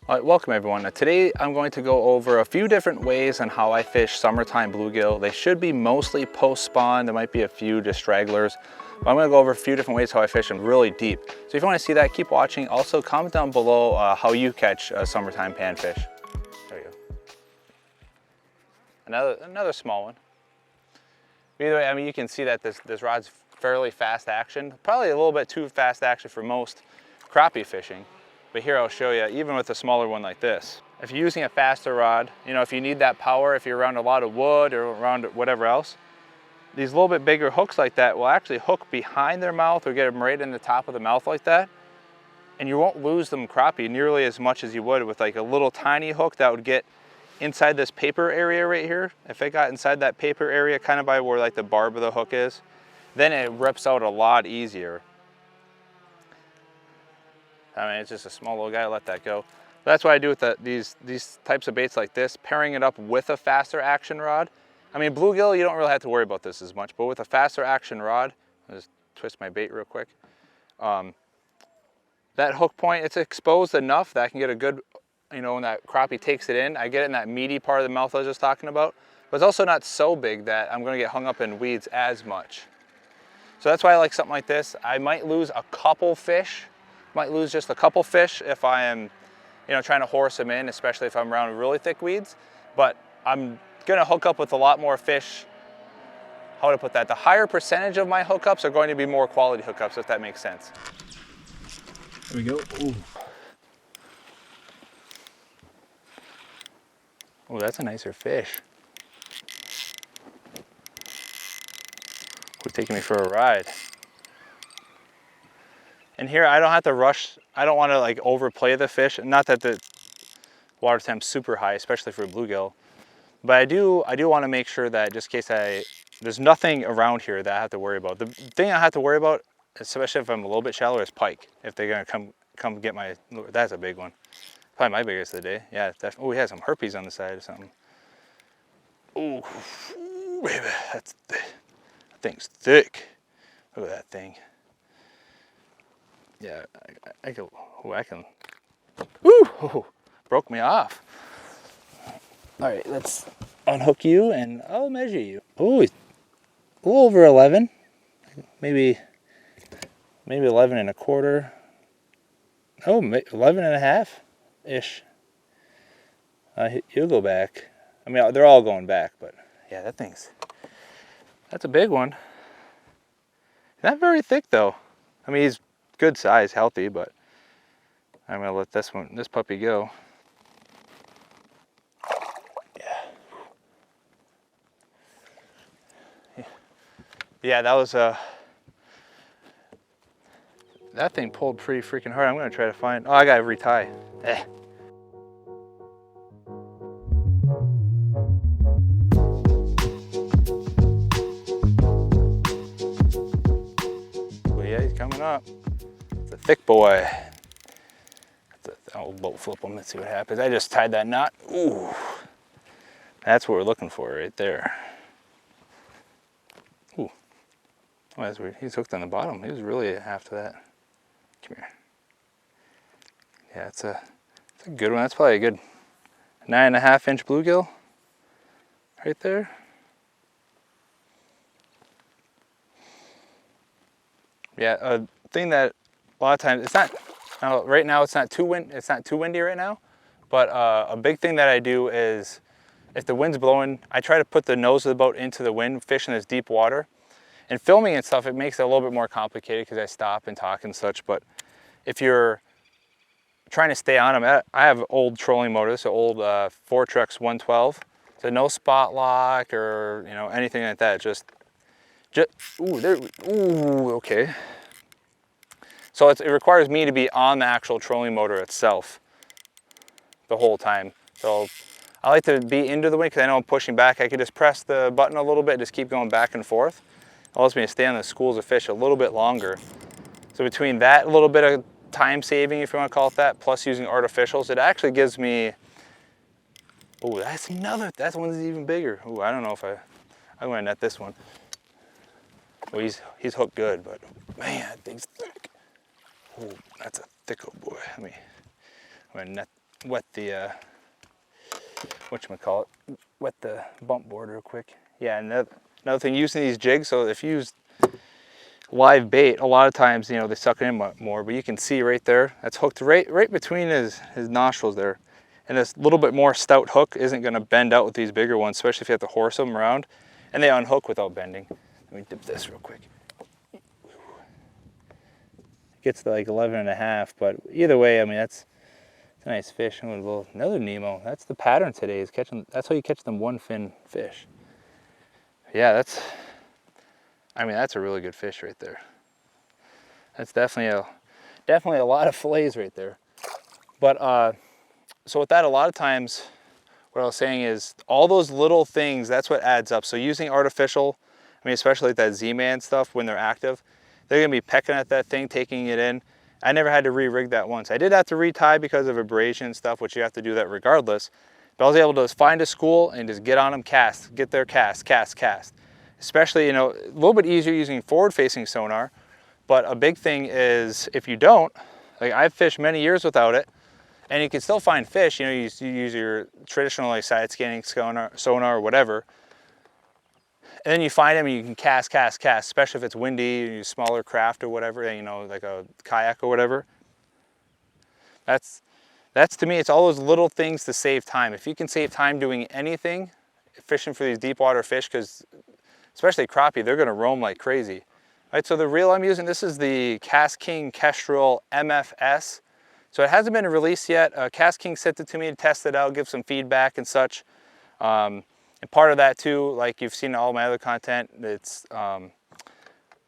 All right, welcome everyone. Today I'm going to go over a few different ways on how I fish summertime bluegill. They should be mostly post-spawn. There might be a few just stragglers, but I'm going to go over a few different ways how I fish them really deep. So if you want to see that, keep watching. Also comment down below how you catch summertime panfish. There you go. Another small one. Either way, I mean, you can see that this rod's fairly fast action. Probably a little bit too fast action for most crappie fishing. But here I'll show you, even with a smaller one like this. If you're using a faster rod, you know, if you need that power, if you're around a lot of wood or around whatever else, these little bit bigger hooks like that will actually hook behind their mouth or get them right in the top of the mouth like that. And you won't lose them crappie nearly as much as you would with like a little tiny hook that would get inside this paper area right here. If it got inside that paper area, kind of by where like the barb of the hook is, then it rips out a lot easier. I mean, it's just a small little guy, let that go. But that's what I do with these types of baits like this, pairing it up with a faster action rod. I mean, bluegill, you don't really have to worry about this as much, but with a faster action rod, I'll just twist my bait real quick. That hook point, it's exposed enough that I can get a good, you know, when that crappie takes it in, I get it in that meaty part of the mouth I was just talking about, but it's also not so big that I'm gonna get hung up in weeds as much. So that's why I like something like this. I might lose a couple fish, might lose just a couple fish if I am, you know, trying to horse them in, especially if I'm around really thick weeds, but I'm gonna hook up with a lot more fish. How to put that? The higher percentage of my hookups are going to be more quality hookups, if that makes sense. There we go. Ooh. Oh, that's a nicer fish. Quit taking me for a ride. And here I don't have to rush. I don't want to like overplay the fish. Not that the water temp's super high, especially for a bluegill. But I do want to make sure that just in case there's nothing around here that I have to worry about. The thing I have to worry about, especially if I'm a little bit shallower, is pike. If they're gonna come get my, that's a big one. Probably my biggest of the day. Yeah, definitely. Oh, he has some herpes on the side or something. Oh, baby, that thing's thick. Look at that thing. Yeah, I can, woo, broke me off. All right, let's unhook you and I'll measure you. Oh, a little over 11, maybe 11 and a quarter. Oh, 11 and a half-ish. He'll go back. I mean, they're all going back, but yeah, that's a big one. Not very thick though. I mean, he's good size, healthy, but I'm gonna let this puppy go. Yeah, that was that thing pulled pretty freaking hard. I'm gonna try to find, oh, I gotta retie. Well, yeah, he's coming up. It's a thick boy. I'll boat flip him. Let's see what happens. I just tied that knot. Ooh, that's what we're looking for right there. Ooh, oh, that's weird. He's hooked on the bottom. He was really after that. Come here. Yeah, it's a good one. That's probably a good 9.5-inch bluegill right there. Yeah, a thing that a lot of times it's not. Right now it's not too windy right now, but a big thing that I do is if the wind's blowing, I try to put the nose of the boat into the wind, fish in this deep water. And filming and stuff, it makes it a little bit more complicated because I stop and talk and such, but if you're trying to stay on them, I have old trolling motors, so old Fortrex 112, so no spot lock or, you know, anything like that, just ooh, there, ooh, okay. So it requires me to be on the actual trolling motor itself the whole time. So I like to be into the wind because I know I'm pushing back. I can just press the button a little bit, just keep going back and forth. It allows me to stay on the schools of fish a little bit longer. So between that little bit of time saving, if you want to call it that, plus using artificials, it actually gives me, oh, that one's even bigger. Oh, I don't know if I'm going to net this one. Well, he's hooked good, but man, that thing's thick. Oh, that's a thick old boy. I'm gonna net wet the whatchamacallit, wet the bump board real quick. Yeah, and another thing, using these jigs, so if you use live bait, a lot of times, you know, they suck it in more, but you can see right there, that's hooked right between his nostrils there. And this little bit more stout hook isn't gonna bend out with these bigger ones, especially if you have to horse them around, and they unhook without bending. Let me dip this real quick. It gets to like 11.5, but either way, I mean, it's a nice fish. Another Nemo. That's the pattern today, is catching, that's how you catch them one fin fish. Yeah, that's a really good fish right there. That's definitely a lot of fillets right there. But so with that, a lot of times, what I was saying is all those little things, that's what adds up. So using artificial, I mean, especially like that Z-Man stuff, when they're active, they're gonna be pecking at that thing, taking it in. I never had to re-rig that once. I did have to retie because of abrasion and stuff, which you have to do that regardless. But I was able to just find a school and just get on them, cast, get their cast. Especially, you know, a little bit easier using forward-facing sonar. But a big thing is if you don't, like I've fished many years without it, and you can still find fish. You know, you use your traditional like side scanning sonar or whatever, and then you find them and you can cast, especially if it's windy and you use smaller craft or whatever, you know, like a kayak or whatever. That's to me, it's all those little things to save time. If you can save time doing anything, fishing for these deep water fish, because especially crappie, they're gonna roam like crazy. All right, so the reel I'm using, this is the KastKing Kestrel MFS. So it hasn't been released yet. KastKing sent it to me to test it out, give some feedback and such. And part of that too, like you've seen in all my other content, it's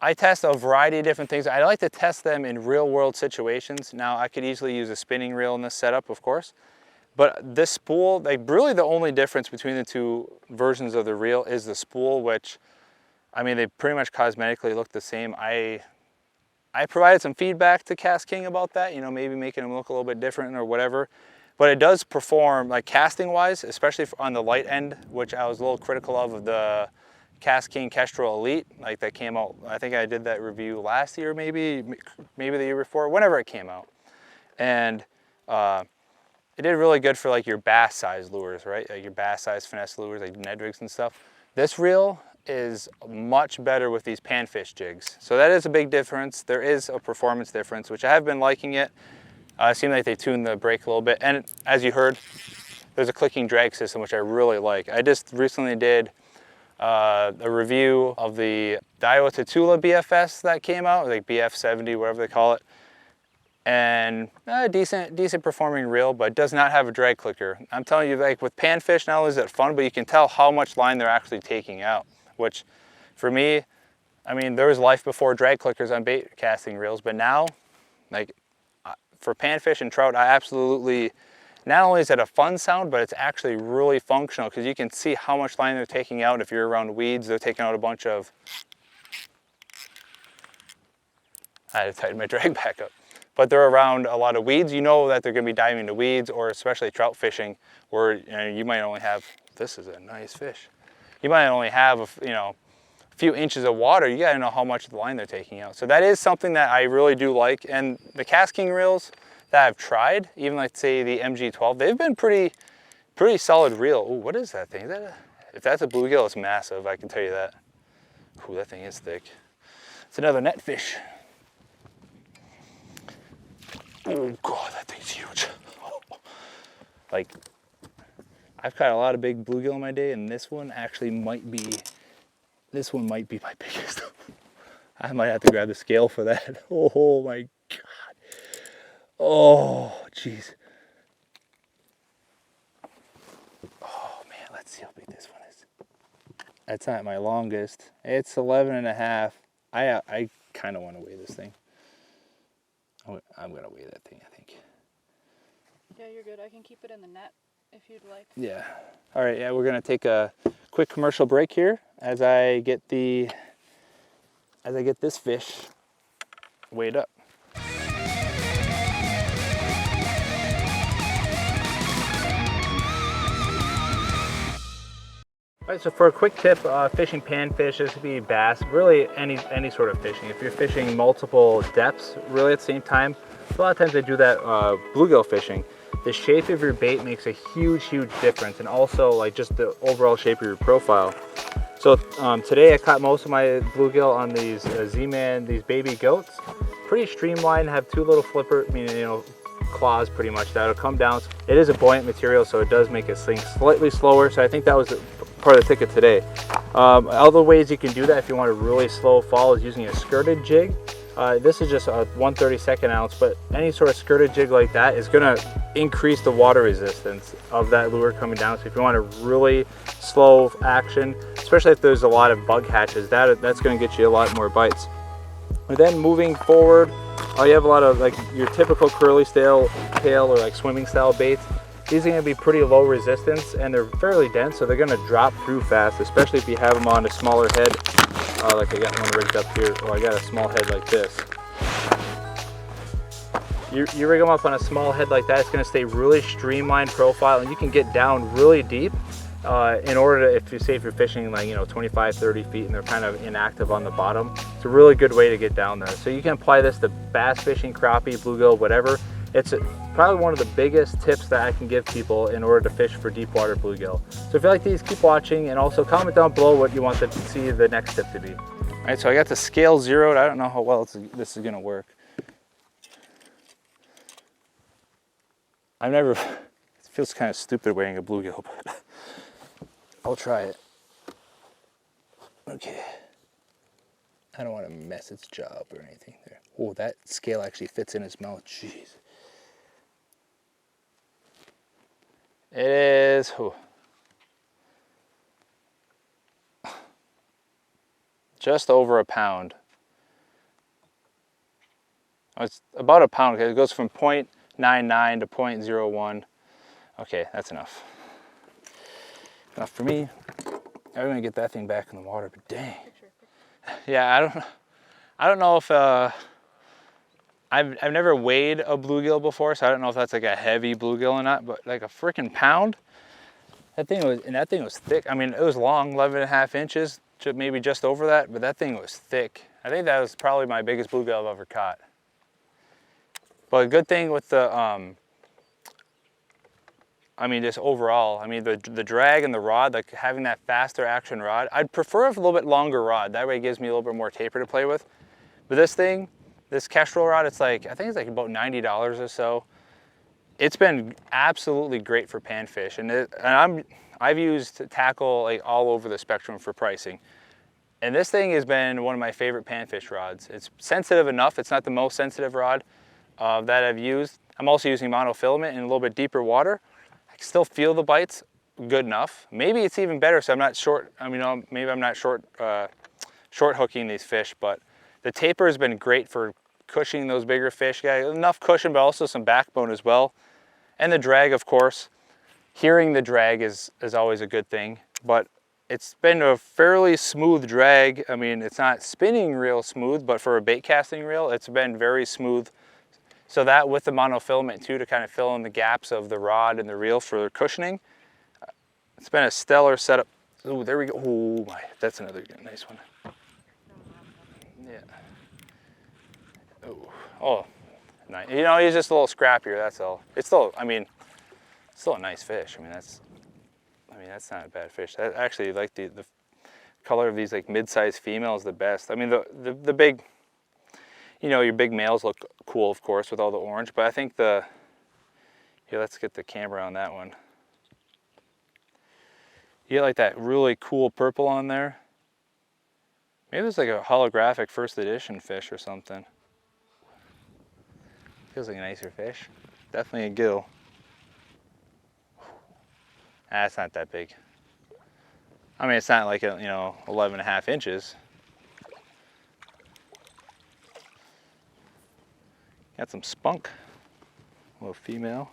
I test a variety of different things. I like to test them in real world situations. Now I could easily use a spinning reel in this setup, of course. But this spool, like really the only difference between the two versions of the reel is the spool, which, I mean, they pretty much cosmetically look the same. I provided some feedback to KastKing about that, you know, maybe making them look a little bit different or whatever. But it does perform, like casting wise, especially on the light end, which I was a little critical of the KastKing Kestrel Elite, like that came out, I think I did that review last year, maybe the year before, whenever it came out. And it did really good for like your bass size lures, right? Like your bass size finesse lures, like Ned rigs and stuff. This reel is much better with these panfish jigs. So that is a big difference. There is a performance difference, which I have been liking it. It seemed like they tuned the brake a little bit. And as you heard, there's a clicking drag system, which I really like. I just recently did a review of the Daiwa Tatula BFS that came out, like BF70, whatever they call it. And a decent performing reel, but does not have a drag clicker. I'm telling you, like with panfish, not only is it fun, but you can tell how much line they're actually taking out, which for me, I mean, there was life before drag clickers on bait casting reels, but now, like for panfish and trout, I absolutely, not only is it a fun sound, but it's actually really functional because you can see how much line they're taking out. If you're around weeds, they're taking out a bunch of, I had to tighten my drag back up. But they're around a lot of weeds, you know that they're going to be diving into weeds, or especially trout fishing, where you might only have, this is a nice fish. You might only have a few inches of water. You got to know how much of the line they're taking out. So that is something that I really do like. And the KastKing reels that I've tried, even like say the MG12, they've been pretty solid reel. Ooh, what is that thing? If that's a bluegill, it's massive. I can tell you that. Ooh, that thing is thick. It's another net fish. Oh God, that thing's huge. Like, I've caught a lot of big bluegill in my day, and this one actually might be my biggest. I might have to grab the scale for that. Oh my God. Oh, jeez. Oh man, let's see how big this one is. That's not my longest. It's 11.5. I kind of want to weigh this thing. I'm gonna weigh that thing, I think. Yeah, you're good. I can keep it in the net if you'd like. Yeah. All right. Yeah, we're gonna take a quick commercial break here as I get this fish weighed up. All right, so for a quick tip, fishing panfish, this could be bass, really any sort of fishing. If you're fishing multiple depths, really at the same time, a lot of times they do that bluegill fishing. the shape of your bait makes a huge difference, and also like just the overall shape of your profile. So today I caught most of my bluegill on these Z-Man, these baby goats. Pretty streamlined, have two little flipper, meaning, you know, claws pretty much that'll come down. It is a buoyant material, so it does make it sink slightly slower. So I think that was part of the ticket today. Other ways you can do that if you want a really slow fall is using a skirted jig. This is just a 1/32 ounce, but any sort of skirted jig like that is gonna increase the water resistance of that lure coming down. So if you want a really slow action, especially if there's a lot of bug hatches, that's gonna get you a lot more bites. And then moving forward, you have a lot of like your typical curly tail or like swimming style baits. These are gonna be pretty low resistance and they're fairly dense, so they're gonna drop through fast, especially if you have them on a smaller head. Like I got one rigged up here, or I got a small head like this. You rig them up on a small head like that, it's gonna stay really streamlined profile, and you can get down really deep in order to, if you're fishing like, you know, 25, 30 feet and they're kind of inactive on the bottom. It's a really good way to get down there. So you can apply this to bass fishing, crappie, bluegill, whatever. It's probably one of the biggest tips that I can give people in order to fish for deep water bluegill. So if you like these, keep watching, and also comment down below what you want to see the next tip to be. All right, so I got the scale zeroed. I don't know how well this is gonna work. It feels kind of stupid wearing a bluegill, but I'll try it. Okay. I don't want to mess its job or anything there. Oh, that scale actually fits in its mouth. Jeez. It is just over a pound. It's about a pound because it goes from 0.99 to 0.01. Okay, that's enough. Enough for me. I'm gonna get that thing back in the water, but dang. Yeah, I don't know if I've never weighed a bluegill before, so I don't know if that's like a heavy bluegill or not, but like a freaking pound. That thing was thick. I mean, it was long, 11.5 inches, maybe just over that, but that thing was thick. I think that was probably my biggest bluegill I've ever caught. But a good thing with the, I mean, just overall, I mean, the drag and the rod, like having that faster action rod, I'd prefer a little bit longer rod. That way it gives me a little bit more taper to play with. But this thing, this Kestrel rod, it's like, I think it's like about $90 or so. It's been absolutely great for panfish, and I've used tackle like all over the spectrum for pricing. And this thing has been one of my favorite panfish rods. It's sensitive enough. It's not the most sensitive rod that I've used. I'm also using monofilament in a little bit deeper water. I can still feel the bites good enough. Maybe it's even better, so I'm not short. I mean, maybe I'm not short hooking these fish, but the taper has been great for cushioning those bigger fish. Yeah, enough cushion, but also some backbone as well. And the drag, of course. Hearing the drag is always a good thing, but it's been a fairly smooth drag. I mean, it's not spinning real smooth, but for a bait casting reel, it's been very smooth. So that with the monofilament too, to kind of fill in the gaps of the rod and the reel for cushioning, it's been a stellar setup. Oh, there we go. Oh my, that's another nice one. Yeah. Oh, nice. You know, he's just a little scrappier, that's all. It's still, I mean, still a nice fish. I mean, that's not a bad fish. I actually like the color of these like mid-sized females the best. I mean, the big, you know, your big males look cool, of course, with all the orange, but I think here, let's get the camera on that one. You get like that really cool purple on there. Maybe it's like a holographic first edition fish or something. Feels like a nicer fish. Definitely a gill. That's not that big. I mean, it's not like, you know, 11.5 inches. Got some spunk. A little female.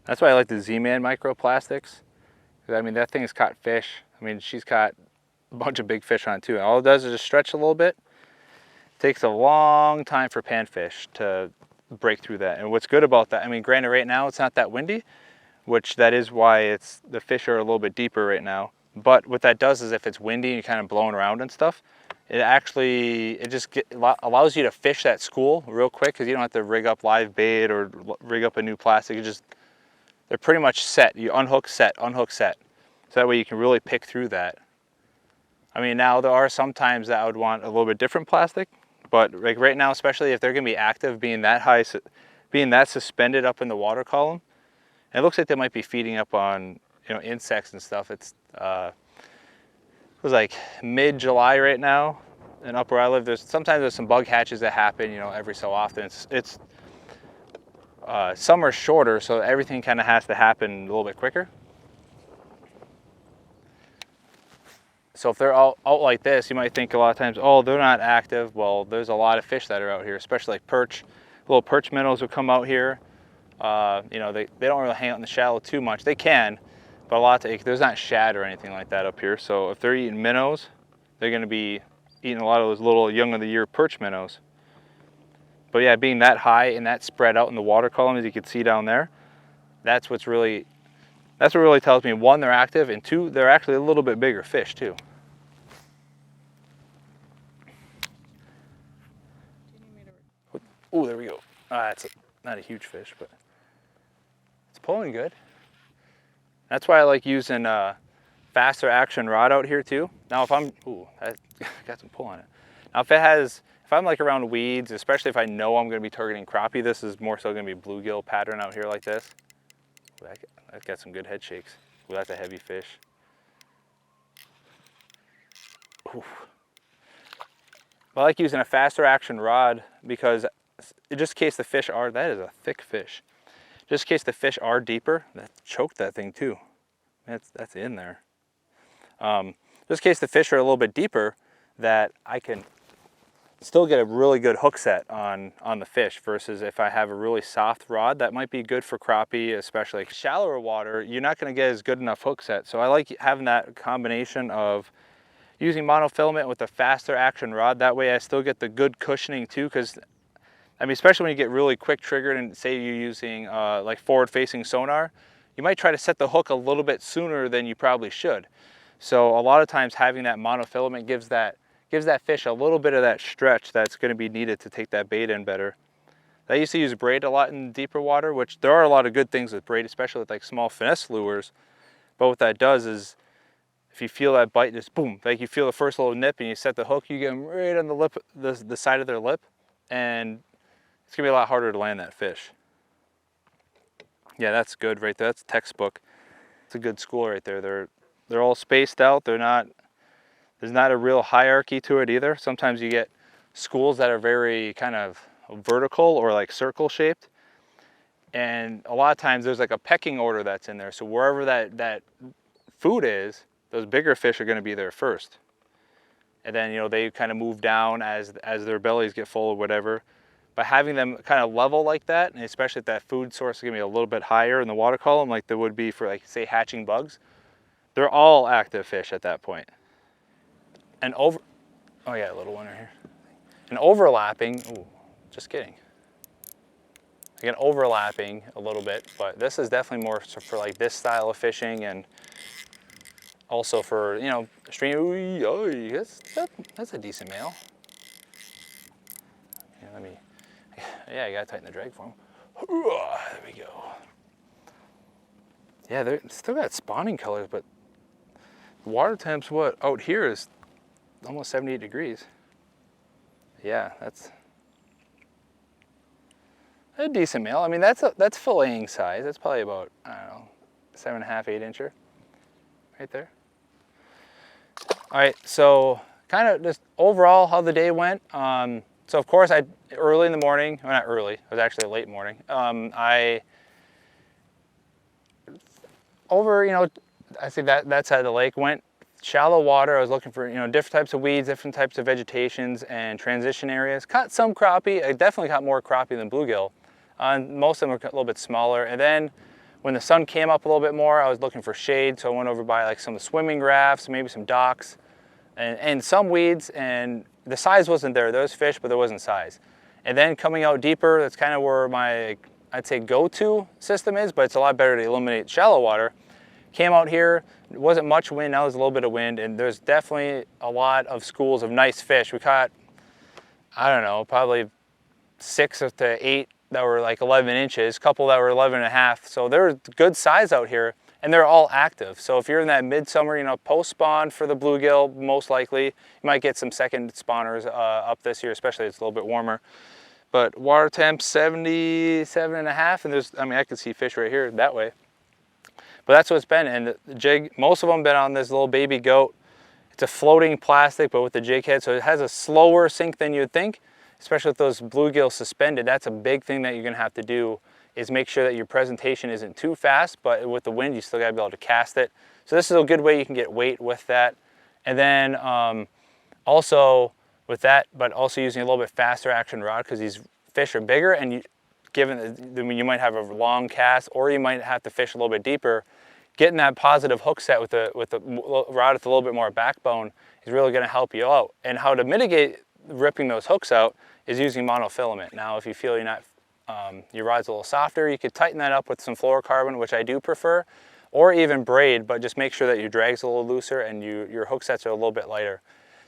That's why I like the Z-Man microplastics. I mean, that thing's caught fish. I mean, she's caught a bunch of big fish on it too. All it does is just stretch a little bit. It takes a long time for panfish to break through that. And what's good about that, I mean, granted right now it's not that windy, which that is why the fish are a little bit deeper right now. But what that does is if it's windy and you're kind of blowing around and stuff, it just allows you to fish that school real quick because you don't have to rig up live bait or rig up a new plastic. They're pretty much set. You unhook, set, unhook, set. So that way you can really pick through that. I mean, now there are some times that I would want a little bit different plastic, but like right now, especially if they're gonna be active, being that high, being that suspended up in the water column, and it looks like they might be feeding up on, you know, insects and stuff. It was like mid-July right now, and up where I live, sometimes there's some bug hatches that happen, you know, every so often. Summer's shorter, so everything kind of has to happen a little bit quicker. So if they're out like this, you might think a lot of times, oh, they're not active. Well, there's a lot of fish that are out here, especially like perch. Little perch minnows will come out here. You know, they don't really hang out in the shallow too much. They can, but there's not shad or anything like that up here. So if they're eating minnows, they're going to be eating a lot of those little young of the year perch minnows. But yeah, being that high and that spread out in the water column, as you can see down there, that's what really tells me, one, they're active, and two, they're actually a little bit bigger fish too. Oh, there we go. That's not a huge fish, but it's pulling good. That's why I like using faster action rod out here too. Now if I got some pull on it. Now if I'm like around weeds, especially if I know I'm gonna be targeting crappie, this is more so gonna be bluegill pattern out here like this. That got some good head shakes. Ooh, that's a heavy fish. Ooh. I like using a faster action rod because just in case the fish are, that is a thick fish. Just in case the fish are deeper, that choked that thing too. That's in there. Just in case the fish are a little bit deeper, that I can still get a really good hook set on the fish versus if I have a really soft rod. That might be good for crappie, especially like shallower water. You're not going to get as good enough hook set. So I like having that combination of using monofilament with a faster action rod. That way I still get the good cushioning too, because I mean, especially when you get really quick triggered and say you're using like forward facing sonar, you might try to set the hook a little bit sooner than you probably should. So a lot of times having that monofilament gives that fish a little bit of that stretch that's going to be needed to take that bait in better. I used to use braid a lot in deeper water, which there are a lot of good things with braid, especially with like small finesse lures. But what that does is, if you feel that bite, just boom, like you feel the first little nip and you set the hook, you get them right on the lip, the side of their lip, and it's gonna be a lot harder to land that fish. Yeah, that's good right there. That's textbook. It's a good school right there. They're all spaced out. There's not a real hierarchy to it either. Sometimes you get schools that are very kind of vertical or like circle shaped, and a lot of times there's like a pecking order that's in there. So wherever that food is, those bigger fish are going to be there first, and then, you know, they kind of move down as their bellies get full or whatever. But having them kind of level like that, and especially if that food source is going to be a little bit higher in the water column, like there would be for, like, say, hatching bugs, they're all active fish at that point. And oh yeah, a little one right here. And overlapping, ooh, just kidding. Again, overlapping a little bit, but this is definitely more for like this style of fishing, and also for, you know, stream. Ooh, that's a decent male. Yeah, you gotta tighten the drag for him. There we go. Yeah, they're still got spawning colors, but the water temps out here is almost 78 degrees. Yeah, that's a decent male. I mean, that's filleting size. That's probably about, I don't know, 7.5, 8 incher, right there. All right, so kind of just overall how the day went. So of course, early in the morning, well, not early, it was actually a late morning. I see that side of the lake, went shallow water. I was looking for, you know, different types of weeds, different types of vegetations and transition areas. Caught some crappie. I definitely caught more crappie than bluegill. Most of them were a little bit smaller. And then when the sun came up a little bit more, I was looking for shade. So I went over by like some of the swimming rafts, maybe some docks, and some weeds, and the size wasn't there. There was fish, but there wasn't size. And then coming out deeper, that's kind of where my, I'd say, go-to system is, but it's a lot better to eliminate shallow water. Came out here, it wasn't much wind, now there's a little bit of wind, and there's definitely a lot of schools of nice fish. We caught, I don't know, probably 6 to 8 that were like 11 inches, a couple that were 11 and a half. So they're good size out here, and they're all active. So if you're in that midsummer, you know, post spawn for the bluegill, most likely, you might get some second spawners up this year, especially it's a little bit warmer. But water temp 77 and a half, and there's, I mean, I can see fish right here that way. But that's what it's been, and the jig, most of them been on this little baby goat. It's a floating plastic, but with the jig head, so it has a slower sink than you'd think, especially with those bluegill suspended. That's a big thing that you're gonna have to do, is make sure that your presentation isn't too fast, but with the wind, you still gotta be able to cast it. So this is a good way you can get weight with that. And then also with that, but also using a little bit faster action rod, because these fish are bigger, and you might have a long cast, or you might have to fish a little bit deeper. Getting that positive hook set with the rod with a little bit more backbone is really going to help you out. And how to mitigate ripping those hooks out is using monofilament. Now, if you feel your rod's a little softer, you could tighten that up with some fluorocarbon, which I do prefer, or even braid, but just make sure that your drag's a little looser and your hook sets are a little bit lighter.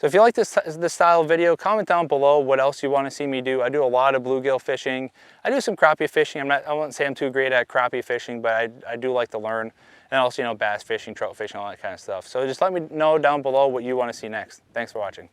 So if you like this style of video, comment down below what else you want to see me do. I do a lot of bluegill fishing. I do some crappie fishing. I wouldn't say I'm too great at crappie fishing, but I do like to learn. And also, you know, bass fishing, trout fishing, all that kind of stuff. So just let me know down below what you want to see next. Thanks for watching.